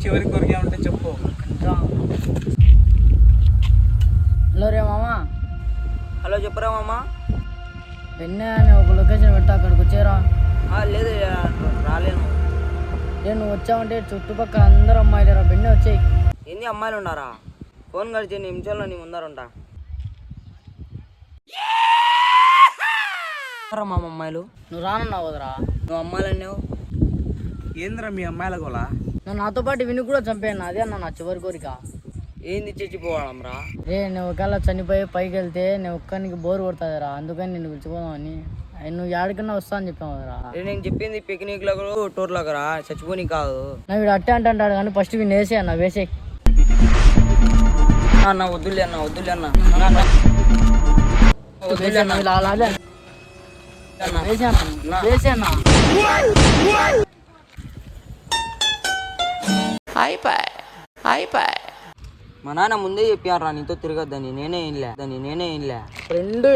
చివరి కొరిగా ఉంటే చెప్పు. హలో రే మామా. హలో చెప్పురా మామా. వెన్న ఒక లొకేషన్ పెట్టా, అక్కడికి వచ్చారా? లేదు రాలేను. నువ్వు వచ్చావంటే చుట్టుపక్కల అందరూ అమ్మాయిలేరా, బెన్నే వచ్చాయి. ఎన్ని అమ్మాయిలు ఉన్నారా? ఫోన్ కలిసి 2 నిమిషాల్లో నీ ముందరుంటా. మామ అమ్మాయిలు నువ్వు రానన్నావు కదరా. నువ్వు అమ్మాయిలు అన్నావు. ఏందిరా మీ అమ్మాయిల గోలా? నువ్వు నాతో పాటు విని కూడా చంపాను, అదే అన్న నా చివరి కోరిక. ఏంది చచ్చిపోవడం రా? నువ్వు ఒకవేళ చనిపోయి పైకి వెళ్తే నేను ఒక్కరికి బోర్ కొడుతుందిరా, అందుకని నిన్ను పిలుచుకోదామని. నువ్వు ఎక్కడికన్నా వస్తా అని చెప్పావు కదరా. నేను చెప్పింది పిక్నిక్ లో టూర్ లో రా, చచ్చిపోని కాదు. నా వీడు అట్టే అంటాడు కానీ ఫస్ట్ వీడిని వేసే అన్న, వేసే అన్న. వద్దులే అన్న, వద్దులే అన్న. మా నాన్న ముందే చెప్పారా నీతో తిరగద్దని. నేనే ఇన్లే. రెండు